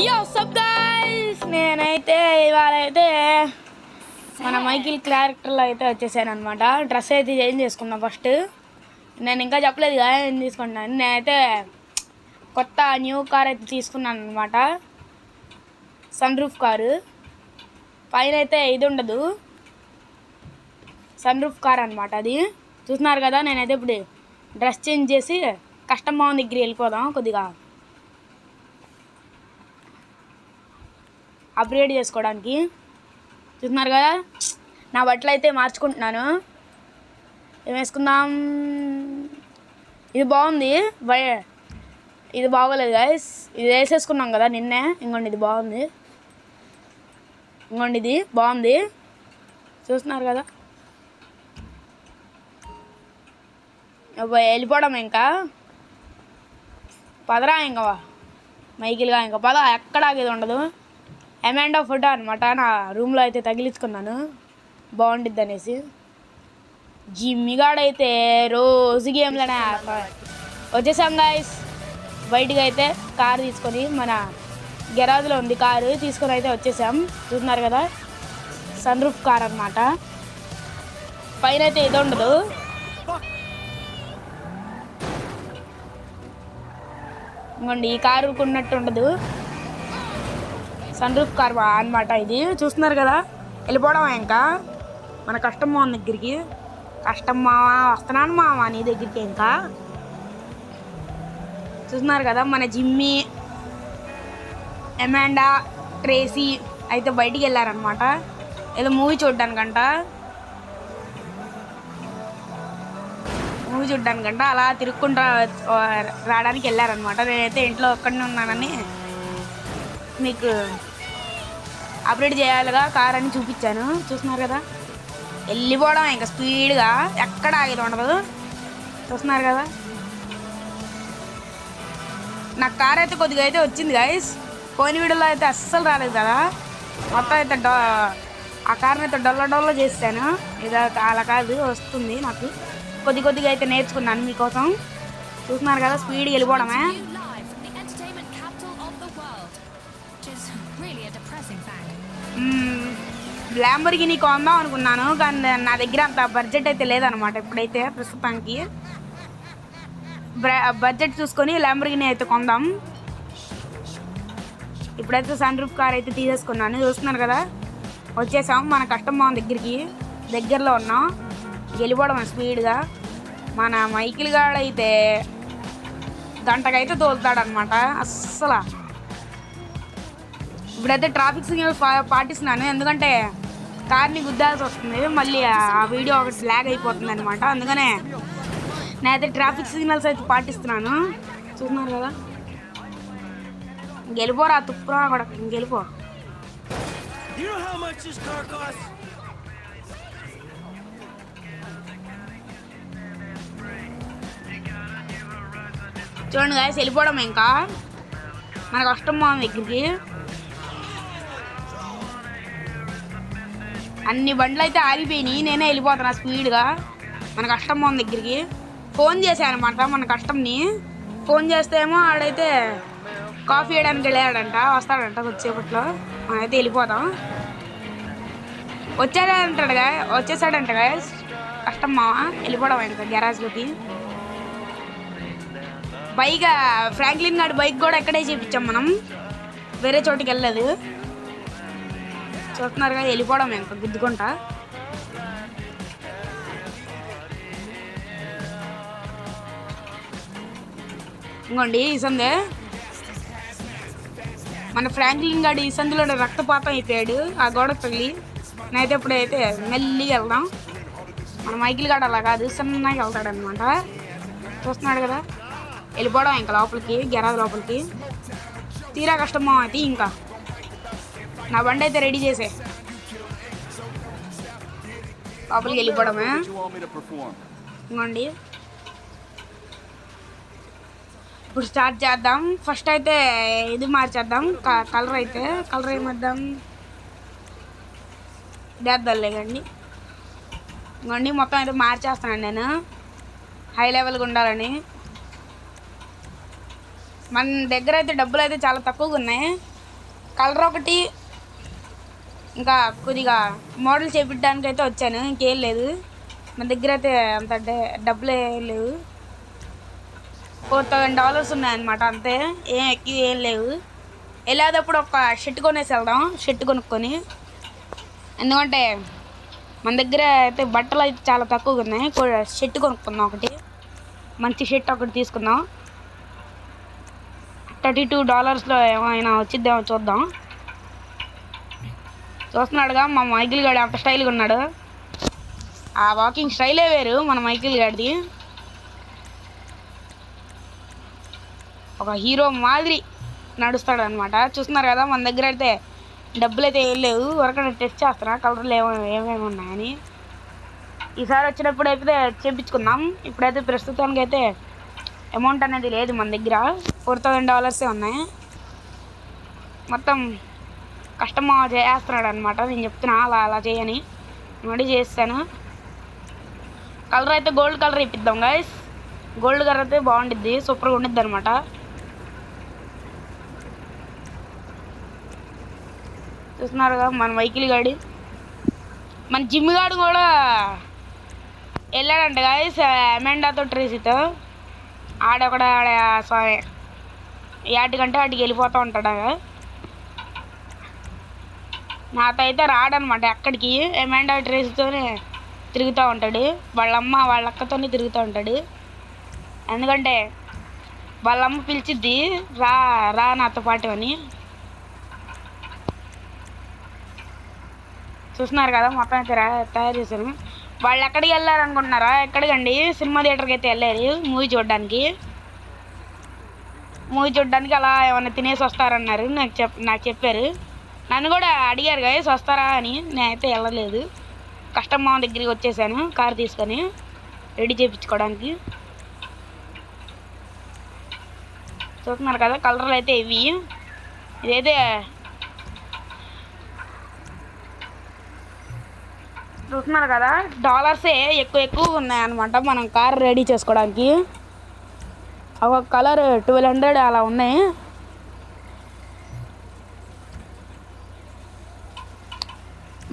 యో sub guys, నేనైతే ఇవాళైతే మన మైకిల్ క్యారెక్టర్లో అయితే వచ్చేసాను అనమాట. డ్రెస్ అయితే చేంజ్ చేసుకున్నాను. ఫస్ట్ నేను ఇంకా చెప్పలేదు కదా ఏం తీసుకుంటున్నాను. నేనైతే కొత్త న్యూ కార్ అయితే తీసుకున్నాను అనమాట. Sunroof car. పైన అయితే ఇది ఉండదు, సన్ రూఫ్ కార్ అనమాట. అది చూస్తున్నారు కదా. నేనైతే ఇప్పుడు డ్రెస్ చేంజ్ చేసి కస్టమ్ బాగుంది దగ్గర వెళ్ళిపోదాం. కొద్దిగా అప్గ్రేడ్ చేసుకోవడానికి. చూస్తున్నారు కదా, నా బట్టలు అయితే మార్చుకుంటున్నాను. ఏం వేసుకుందాం? ఇది బాగుంది, ఇది బాగోలేదు గైస్. ఇది వేసేసుకున్నాం కదా నిన్నే. ఇంకోండి ఇది బాగుంది, ఇంకోండి ఇది బాగుంది. చూస్తున్నారు కదా. వెళ్ళిపోవడం ఇంకా. పదరా ఇంకా మైకిల్గా ఇంకా పద. ఎక్కడ ఆగేది ఉండదు. అమాండా ఫోటో అనమాట నా రూమ్లో అయితే తగిలించుకున్నాను, బాగుండిద్ది అనేసి. జిమ్మిగాడైతే రోజు గేమ్లోనే వచ్చేసాం గాయస్. బయటకు అయితే కారు తీసుకొని, మన గెరాజ్లో ఉంది కారు, తీసుకొని అయితే వచ్చేసాం. చూస్తున్నారు కదా, సన్ రూఫ్ కార్ అనమాట. పైన అయితే ఇది ఉండదు. ఇంకోండి ఈ కారు ఉన్నట్టు ఉండదు, సన్ రూఫ్ కార్ అనమాట ఇది. చూస్తున్నారు కదా. వెళ్ళిపోవడం ఇంకా మన కష్టం మామ దగ్గరికి. కష్టం మామ వస్తున్నాను మామ నీ దగ్గరికి. ఇంకా చూస్తున్నారు కదా, మన జిమ్మీ, అమాండా, ట్రేసీ అయితే బయటికి వెళ్ళారనమాట. ఏదో మూవీ చూడ్డానికంట అలా తిరుక్కుంటూ రావడానికి వెళ్ళారనమాట. నేనైతే ఇంట్లో ఒక్కడనే ఉన్నానని మీకు అప్డేట్ చేయాలిగా కార్ అని చూపించాను. చూస్తున్నారు కదా, వెళ్ళిపోవడం ఇంకా స్పీడ్గా, ఎక్కడ ఆగేది ఉండదు. చూస్తున్నారు కదా. నాకు కార్ అయితే కొద్దిగా అయితే వచ్చింది గైస్. పోయిన వీడియోలో అయితే అస్సలు రాలేదు కదా. మొత్తం అయితే ఆ కార్ని అయితే డొల్ల చేస్తాను. ఇది అలా కాదు, వస్తుంది నాకు. కొద్దిగా అయితే నేర్చుకున్నాను మీకోసం. చూస్తున్నారు కదా, స్పీడ్గా వెళ్ళిపోవడమే. ల్యాంబోర్గిని కొందాం అనుకున్నాను, కానీ నా దగ్గర అంత బడ్జెట్ అయితే లేదనమాట ఇప్పుడైతే ప్రస్తుతానికి. బడ్జెట్ చూసుకొని ల్యాంబోర్గిని అయితే కొందాం. ఇప్పుడైతే సన్ రూఫ్ కార్ అయితే తీసేసుకున్నాను. చూస్తున్నారు కదా, వచ్చేసాం మన కష్టం బాగుంది దగ్గరలో ఉన్నాం. వెళ్ళిపోవడం స్పీడ్గా. మన మైకిల్ గాడు అయితే గంటకైతే తోలుతాడనమాట అస్సలు. ఇప్పుడైతే ట్రాఫిక్ సిగ్నల్ పాటిస్తున్నాను, ఎందుకంటే కార్ని గుద్దాల్సి వస్తుంది. మళ్ళీ ఆ వీడియో ఒకటి ల్యాగ్ అయిపోతుంది అనమాట. అందుకనే నేనైతే ట్రాఫిక్ సిగ్నల్స్ అయితే పాటిస్తున్నాను. చూస్తున్నారు కదా. గెలిపోరా తుప్పురా కూడా, ఇంకెళ్ళిపో. చూడండి గాయస్, వెళ్ళిపోవడం ఇంకా మన కష్టం మామ దగ్గరికి. అన్ని బండ్లు అయితే ఆగిపోయినాయి, నేనే వెళ్ళిపోతున్నా స్పీడ్గా మన కష్టం మామ దగ్గరికి. ఫోన్ చేశాను అనమాట మన కష్టంని. ఫోన్ చేస్తే ఏమో ఆడైతే కాఫీ వేయడానికి వెళ్ళాడంట, వస్తాడంట కొద్దిసేపట్లో. మనమైతే వెళ్ళిపోతాం. వచ్చేసాడంట గాయస్ కష్టం మామ. వెళ్ళిపోవడం ఇంకా గ్యారేజ్లోకి. బైక్ ఫ్రాంక్లిన్ గారి బైక్ కూడా ఎక్కడే చేయించాం మనం, వేరే చోటుకి వెళ్ళలేదు. చూస్తున్నారు కదా, వెళ్ళిపోవడం ఇంకా గుద్దుకుంటా. ఇంకోండి ఈ సందే మన ఫ్రాంక్లిన్ గారి ఈ సందులో రక్తపాతం అయిపోయాడు ఆ గోడ తగిలి. నేనైతే ఇప్పుడైతే మెల్లిగా వెళ్దాం. మన మైకిల్ గాడు అలా కాదు, సన్నగా వెళ్తాడనమాట. చూస్తున్నాడు కదా, వెళ్ళిపోవడం ఇంకా లోపలికి, గెరాజ్ లోపలికి. తీరా కష్టమో అయితే ఇంకా నా బండి అయితే రెడీ చేసే లోపలికి వెళ్ళిపోవడమే. ఇంకోండి ఇప్పుడు స్టార్ట్ చేద్దాం. ఫస్ట్ అయితే ఇది మార్చేద్దాం, కలర్ ఏమేద్దాం, ఇదేద్దాంలే కండి. ఇంకోండి మొత్తం అయితే మార్చేస్తాను నేను, హై లెవెల్గా ఉండాలని. మన దగ్గర అయితే డబ్బులు అయితే చాలా తక్కువగా ఉన్నాయి. కలర్ ఒకటి ఇంకా కొద్దిగా మోడల్ చేపించడానికి అయితే వచ్చాను, ఇంకేం లేదు మన దగ్గర అయితే. అంత డబ్బులు ఏం లేవు, $4,000 ఉన్నాయన్నమాట అంతే, ఏం ఎక్కువ ఏం లేవు. వెళ్ళేటప్పుడు ఒక షర్ట్ కొనేసి వెళ్దాం, షర్ట్ కొనుక్కొని. ఎందుకంటే మన దగ్గర అయితే బట్టలు అయితే చాలా తక్కువగా ఉన్నాయి. షర్ట్ కొనుక్కుందాం, ఒకటి మంచి షర్ట్ ఒకటి తీసుకుందాం. $32 ఏమైనా వచ్చిద్దేమో చూద్దాం. చూస్తున్నాడుగా మా మైకిల్ గాడి అంత స్టైల్గా ఉన్నాడు. ఆ వాకింగ్ స్టైలే వేరు మన మైకిల్ గాడిది. ఒక హీరో మాదిరి నడుస్తాడు అనమాట. చూస్తున్నారు కదా, మన దగ్గర అయితే డబ్బులు అయితే ఏం లేవు, వరకనే టెస్ట్ చేస్తున్నా కలర్లు ఏమేమి ఉన్నాయని. ఈసారి వచ్చినప్పుడు అయితే చేయించుకుందాం. ఇప్పుడైతే ప్రస్తుతానికి అయితే అమౌంట్ అనేది లేదు మన దగ్గర, $4,000 ఉన్నాయి. మొత్తం కస్టమర్ చేస్తున్నాడు అనమాట. నేను చెప్తున్నా అలా చేయని, మళ్ళీ చేస్తాను. కలర్ అయితే గోల్డ్ కలర్ ఇప్పిద్దాం గైస్. గోల్డ్ కలర్ అయితే బాగుండిద్ది, సూపర్గా ఉండిద్ది అనమాట. చూస్తున్నారుగా మన మైకిల్ గాడి, మన జిమ్ గాడు కూడా వెళ్ళాడంట గైస్ అమెండాతో ట్రేసీతో. ఆడొకడ స్వామి యాటికంటే వాటికి వెళ్ళిపోతూ ఉంటాడు. నాతో అయితే రాడనమాట ఎక్కడికి, అమెండా ట్రేసీతోనే తిరుగుతూ ఉంటాడు. వాళ్ళమ్మ వాళ్ళ అక్కతోనే తిరుగుతూ ఉంటాడు. ఎందుకంటే వాళ్ళమ్మ పిలిచిద్ది, రా రా నాతో పాటు అని. చూస్తున్నారు కదా, మొత్తం అయితే తయారు చేశాను. వాళ్ళు ఎక్కడికి వెళ్ళారనుకుంటున్నారా? ఎక్కడికండి, సినిమా థియేటర్కి అయితే వెళ్ళారు మూవీ చూడడానికి. అలా ఏమన్నా తినేసి వస్తారన్నారు, నాకు చెప్పారు. నన్ను కూడా అడిగారు గైస్ వస్తారా అని. నేనైతే వెళ్ళలేదు, కస్టమర్ దగ్గరికి వచ్చేసాను కార్ తీసుకొని రెడీ చేయించుకోవడానికి. చూస్తున్నారు కదా కలర్లు అయితే ఇవి. ఇదైతే చూస్తున్నారు కదా, డాలర్సే ఎక్కువ ఉన్నాయన్నమాట మనం కార్ రెడీ చేసుకోవడానికి. ఒక కలర్ 1200 అలా ఉన్నాయి.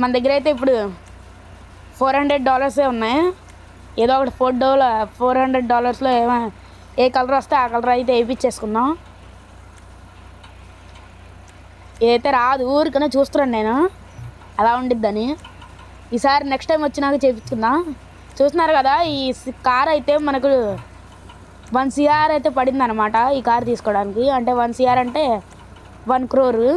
మన దగ్గర అయితే ఇప్పుడు $400 ఉన్నాయి. ఏదో ఒకటి $400 ఏ కలర్ వస్తే ఆ కలర్ అయితే వేయించేసుకుందాం. ఏదైతే రాదు, ఊరికనే చూస్తున్నాను నేను అలా ఉండిద్దని. ఈసారి నెక్స్ట్ టైం వచ్చినాక చేయించుకుందాం. చూస్తున్నారు కదా, ఈ కార్ అయితే మనకు 1 CR అయితే పడింది అనమాట ఈ కార్ తీసుకోవడానికి. అంటే 1 CR అంటే 1 crore.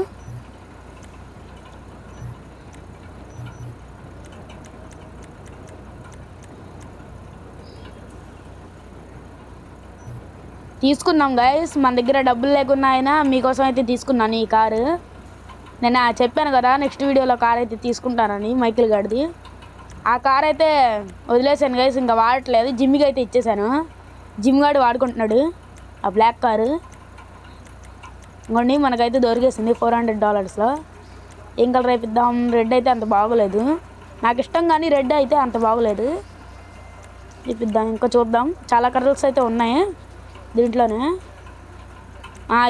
తీసుకుందాం గైస్, మన దగ్గర డబ్బులు లేకున్నా అయినా మీకోసం అయితే తీసుకున్నాను ఈ కారు. నేను చెప్పాను కదా నెక్స్ట్ వీడియోలో కార్ అయితే తీసుకుంటానని మైకిల్ గాడిది. ఆ కార్ అయితే వదిలేసాను గైస్, ఇంకా వాడట్లేదు. జిమ్కి అయితే ఇచ్చేసాను, జిమ్ గాడు వాడుకుంటున్నాడు ఆ బ్లాక్ కారు. ఇంకోండి మనకైతే దొరికేసింది $400. ఏం కలర్ అయిపిద్దాం? రెడ్ అయితే అంత బాగోలేదు, నాకు ఇష్టం కానీ రెడ్ అయితే అంత బాగోలేదు. ఇప్పిద్దాం, ఇంకా చూద్దాం. చాలా కలర్స్ అయితే ఉన్నాయి దీంట్లోనే.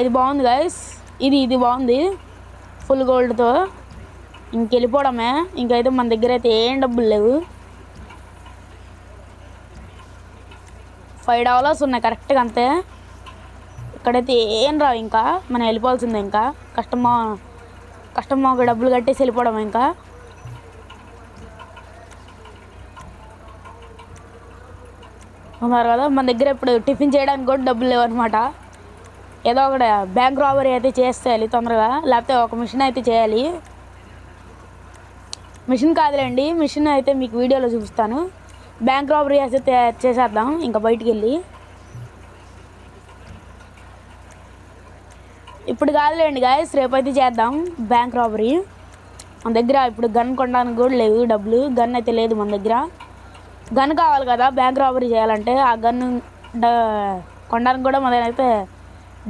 ఇది బాగుంది గైస్, ఇది బాగుంది ఫుల్ గోల్డ్తో. ఇంకెళ్ళిపోవడమే, ఇంకైతే మన దగ్గర అయితే ఏం డబ్బులు లేవు. $5 ఉన్నాయి కరెక్ట్గా అంతే. ఇక్కడైతే ఏం రావు, ఇంకా మనం వెళ్ళిపోవాల్సిందే. ఇంకా కస్టమర్కి డబ్బులు కట్టేసి వెళ్ళిపోవడం. ఇంకా ఉన్నారు కదా, మన దగ్గర ఇప్పుడు టిఫిన్ చేయడానికి కూడా డబ్బులు లేవు అనమాట. ఏదో ఒకటి బ్యాంక్ రాబరీ అయితే చేసేయాలి తొందరగా, లేకపోతే ఒక మిషన్ అయితే చేయాలి. మిషన్ కాదులేండి, మిషన్ అయితే మీకు వీడియోలో చూపిస్తాను. బ్యాంక్ రాబరీ అయితే చేసేద్దాం ఇంకా బయటికి వెళ్ళి. ఇప్పుడు కాదులేండి గాయస్, రేపైతే చేద్దాం బ్యాంక్ రాబరీ. మన దగ్గర ఇప్పుడు గన్ కొనడానికి కూడా లేవు డబ్బులు, గన్ అయితే లేదు మన దగ్గర. గన్ కావాలి కదా బ్యాంక్ రాబరీ చేయాలంటే, ఆ గన్ కొనడానికి కూడా మన దగ్గర అయితే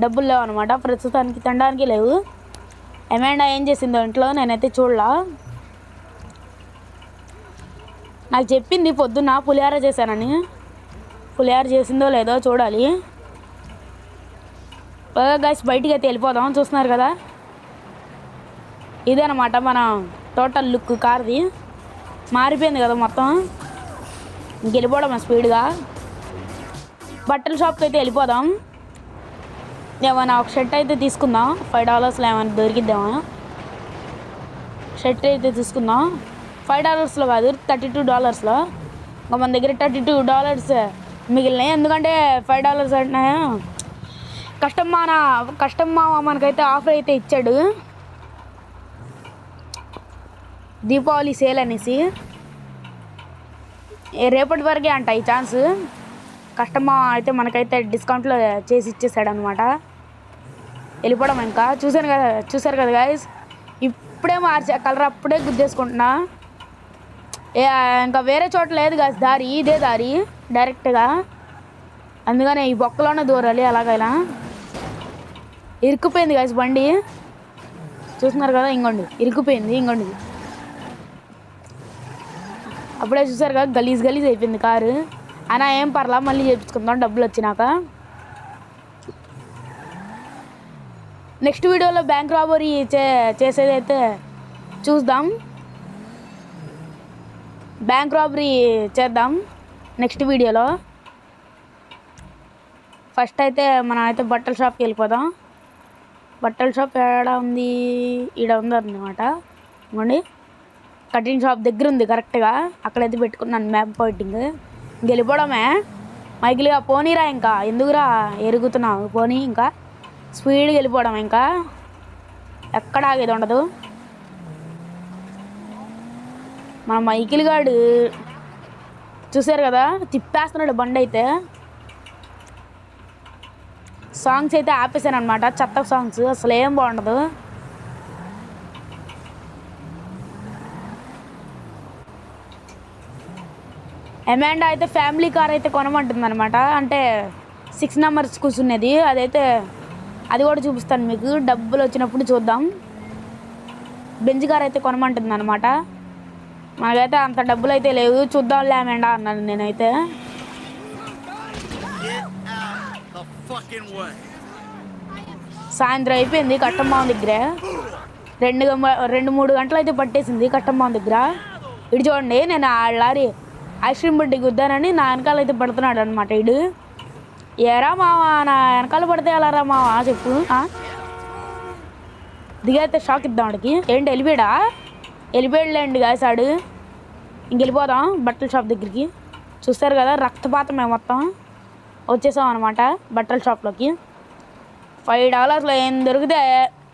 డబ్బులు లేవు అనమాట. ప్రస్తుతానికి తినడానికి లేవు. అమాండా ఏం చేసిందో ఇంట్లో నేనైతే చూడలా. నాకు చెప్పింది పొద్దున్న పులిహార చేశానని, పులిహార చేసిందో లేదో చూడాలి. గైస్ బయటికి అయితే వెళ్ళిపోదాం. చూస్తున్నారు కదా ఇదనమాట మన టోటల్ లుక్ కార్ది. మారిపోయింది కదా మొత్తం. వెళ్ళిపోవడం స్పీడ్గా బట్టల షాప్కి అయితే వెళ్ళిపోదాం. ఏమైనా ఒక షర్ట్ అయితే తీసుకుందాం. $5 ఏమైనా దొరికిద్దామా? షర్ట్ అయితే తీసుకుందాం. $5 కాదు, $32. ఇంకా మన దగ్గర $32 మిగిలినాయి. ఎందుకంటే $5 అంటే కస్టమర్ మనకైతే ఆఫర్ అయితే ఇచ్చాడు, దీపావళి సేల్ అనేసి. రేపటి వరకే అంట ఈ ఛాన్స్. కస్టమర్ అయితే మనకైతే డిస్కౌంట్లో చేసి ఇచ్చేసాడు అనమాట. వెళ్ళిపోవడం ఇంకా. చూసారు కదా గాయస్, ఇప్పుడే మార్చా కలర్, అప్పుడే గుద్దేసుకుంటున్నా. ఇంకా వేరే చోట లేదు గాయస్ దారి, ఇదే దారి డైరెక్ట్గా. అందుకనే ఈ బొక్కలోనే దూరాలి. అలాగైనా ఇరుక్కుపోయింది గాయస్ బండి. చూస్తున్నారు కదా, ఇంకోండి ఇరుక్కుపోయింది. ఇంకోండి అప్పుడే చూసారు కదా, గలీజ్ అయిపోయింది కారు. అయినా ఏం పర్లా, మళ్ళీ చేయించుకుందాం డబ్బులు వచ్చినాక. నెక్స్ట్ వీడియోలో బ్యాంక్ రాబరీ చేసేదైతే చూద్దాం. బ్యాంక్ రాబరీ చేద్దాం నెక్స్ట్ వీడియోలో. ఫస్ట్ అయితే మనం అయితే బట్టల షాప్కి వెళ్ళిపోదాం. బట్టల షాప్ ఏడా ఉంది? ఈడ ఉందన్నమాట. ఇవ్వండి, కటింగ్ షాప్ దగ్గర ఉంది కరెక్ట్గా. అక్కడైతే పెట్టుకున్నాను మ్యాప్ పాయింటింగ్. వెళ్ళిపోవడమే మైకిల్గా. పోనీరా, ఇంకా ఎందుకురా ఎరుగుతున్నావు, పోనీ ఇంకా స్పీడ్గా వెళ్ళిపోవడం. ఇంకా ఎక్కడ ఆగేది ఉండదు. మన మైకిల్ గాడు చూసారు కదా, తిప్పేస్తున్నాడు బండి అయితే. సాంగ్స్ అయితే ఆపేసాను అనమాట, చెత్త సాంగ్స్, అసలు ఏం బాగుండదు. అమాండా అయితే ఫ్యామిలీ కార్ అయితే కొనమంటుంది అనమాట. అంటే 6 నెంబర్స్ కూర్చునేది. అది కూడా చూపిస్తాను మీకు, డబ్బులు వచ్చినప్పుడు చూద్దాం. బెంజ్ కార్ అయితే కొనమంటుంది అనమాట. మనకైతే అంత డబ్బులు అయితే లేవు. చూద్దాంలే అమాండా అన్నాను నేనైతే. సాయంత్రం అయిపోయింది కట్టంబావం దగ్గర. 2-3 గంటలు అయితే పట్టేసింది కట్టంబావం దగ్గర. ఇటు చూడండి, నేను ఆ లారీ ఐస్ క్రీమ్ బండి గుద్దానని నా వెనకాల అయితే పడుతున్నాడు అనమాట. ఇడు ఏరా మావా, నా వెనకాల పడితే ఎలా రా మావా చెప్పు. దిగైతే షాక్ ఇద్దాం వాడికి. ఏంటి వెళ్ళిపోయాడులేండి గాయసాడు. ఇంకెళ్ళిపోదాం బట్టల షాప్ దగ్గరికి. చూస్తారు కదా, రక్తపాతమే మొత్తం. వచ్చేసాం అనమాట బట్టల షాప్లోకి. $5 ఏం దొరికితే,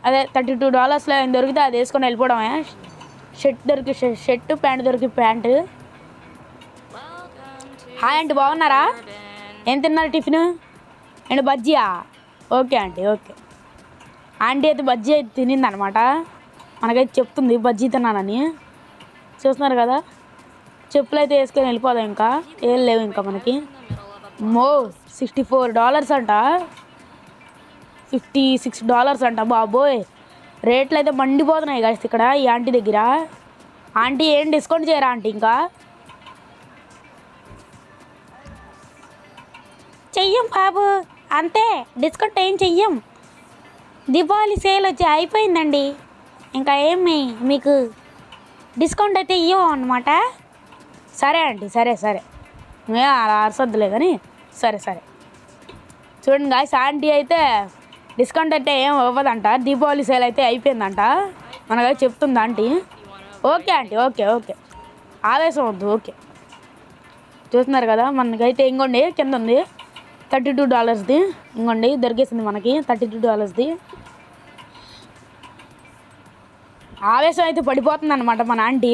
అదే $32 ఏం దొరికితే అది వేసుకొని వెళ్ళిపోవడమే. షర్ట్ దొరికి షర్టు, ప్యాంటు దొరికి ప్యాంటు. హాయ్ ఆంటీ, బాగున్నారా? ఏం తిన్నారు టిఫిన్? అండ్ బజ్జీయా? Okay aunty, okay. ఆంటీ అయితే బజ్జీ అయితే తినిందనమాట. మనకైతే చెప్తుంది బజ్జీ తిన్నానని. చూస్తున్నారు కదా, చెప్పులు అయితే వేసుకొని వెళ్ళిపోదాం. ఇంకా ఏం లేవు ఇంకా మనకి. $64 అంట, $56 అంట. బాబోయ్, రేట్లు అయితే మండిపోతున్నాయి కదా ఇక్కడ ఈ ఆంటీ దగ్గర. ఆంటీ ఏం డిస్కౌంట్ చేయరా ఆంటీ? ఇంకా చెయ్యం బాబు, అంతే, డిస్కౌంట్ ఏం చెయ్యం. దీపావళి సేల్ వచ్చి అయిపోయిందండి. ఇంకా ఏమి మీకు డిస్కౌంట్ అయితే ఇవ్వం అన్నమాట. సరే ఆంటీ, సరే అలా అరసొద్దులే కానీ సరే. చూడండి గాయస్, ఆంటీ అయితే డిస్కౌంట్ అయితే ఏం ఇవ్వదంట. దీపావళి సేల్ అయితే అయిపోయిందంట మనకైతే చెప్తుంది ఆంటీ. Okay aunty, okay. ఆవేశం వద్దు, ఓకే. చూస్తున్నారు కదా, మనకైతే ఇంకోండి కింద ఉంది $32ది. ఇంకోండి దొరికేసింది మనకి $32ది. ఆవేశం అయితే పడిపోతుంది అనమాట మన ఆంటీ.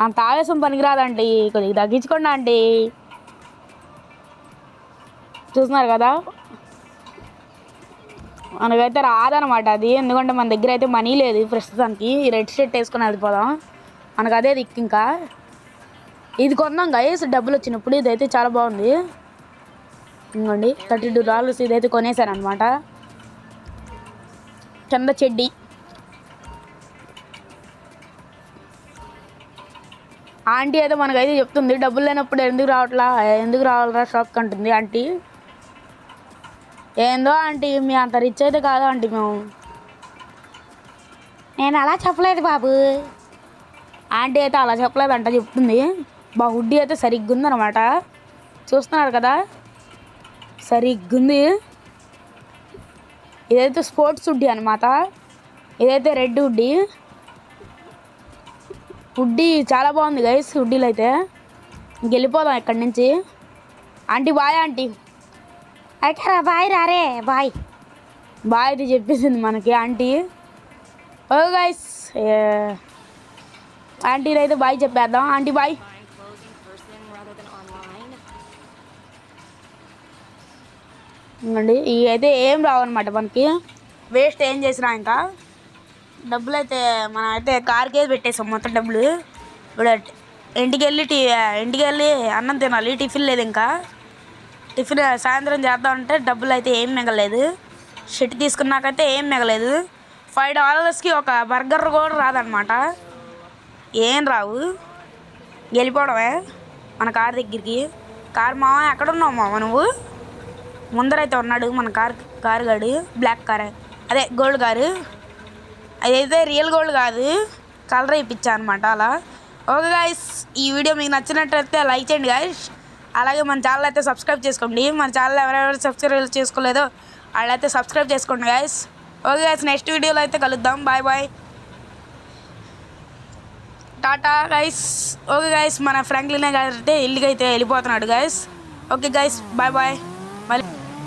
అంత ఆవేశం పనికిరాదండి, కొద్దిగా తగ్గించుకోండి ఆంటీ. చూస్తున్నారు కదా, మనకైతే రాదనమాట అది. ఎందుకంటే మన దగ్గర అయితే మనీ లేదు ప్రస్తుతానికి. ఈ రెడ్ షర్ట్ వేసుకొని వెళ్ళిపోదాం, మనకు అదే దిక్కు. ఇంకా ఇది కొందాం గైస్ డబ్బులు వచ్చినప్పుడు. ఇదైతే చాలా బాగుంది. ఇంకోండి $32 ఇదైతే కొనేసాను అనమాట. కింద చెడ్డీ. ఆంటీ అయితే మనకైతే చెప్తుంది, డబ్బులు లేనప్పుడు ఎందుకు రావాలరా షాప్కి అంటుంది ఆంటీ. ఏందో ఆంటీ, మీ అంత రిచ్ అయితే కాదు ఆంటీ మేము. నేను అలా చెప్పలేదు బాబు. ఆంటీ అయితే అలా చెప్పలేదంట, చెప్తుంది. హుడ్డీ అయితే సరిగ్గా ఉందన్నమాట. చూస్తున్నారు కదా, సరిగ్గుంది. ఇదైతే స్పోర్ట్స్ హుడ్డీ అనమాట. ఇదైతే రెడ్ హుడ్డీ. హుడ్డీ చాలా బాగుంది గైస్. హుడ్డీలు అయితే వెళ్ళిపోదాం ఇక్కడి నుంచి. Aunty bye. ఆంటీ అయితే బాయ్ రారే. బాయ్ బాయ్ అయితే చెప్పేసింది మనకి ఆంటీ. ఓ గైస్, ఆంటీలు అయితే బాయ్ చెప్పేద్దాం. Aunty bye. ఇంకండి ఇవి అయితే ఏం రావన్నమాట మనకి. వేస్ట్ ఏం చేసినా ఇంకా. డబ్బులు అయితే మనం అయితే కార్కే పెట్టేసాం మొత్తం డబ్బులు. ఇప్పుడు ఇంటికి వెళ్ళి అన్నం తినాలి. టిఫిన్ లేదు ఇంకా. టిఫిన్ సాయంత్రం చేద్దామంటే డబ్బులు అయితే ఏం మిగలేదు. షర్ట్ తీసుకున్నాకైతే ఏం మిగలేదు. $5కి ఒక బర్గర్ కూడా రాదనమాట. ఏం రావు. వెళ్ళిపోవడమే మన కార్ దగ్గరికి. కార్ మామ ఎక్కడున్నావు మామ నువ్వు? ముందరైతే ఉన్నాడు మన కారు గాడు. బ్లాక్ కార్, అదే గోల్డ్ కారు. అదైతే రియల్ గోల్డ్ కాదు, కలర్ వేయించా అనమాట అలా. ఓకే గాయస్, ఈ వీడియో మీకు నచ్చినట్టయితే లైక్ చేయండి గాయస్. అలాగే మన ఛానల్ అయితే సబ్స్క్రైబ్ చేసుకోండి. మన ఛానల్ ఎవరెవరు సబ్స్క్రైబ్ చేసుకోలేదో వాళ్ళైతే సబ్స్క్రైబ్ చేసుకోండి గాయస్. ఓకే గాయస్, నెక్స్ట్ వీడియోలో అయితే కలుద్దాం. Bye bye, tata guys. Okay guys, మన ఫ్రాంక్లిన్ గారు అయితే ఇల్లుకి అయితే వెళ్ళిపోతున్నాడు guys. Okay guys, bye bye. మళ్ళీ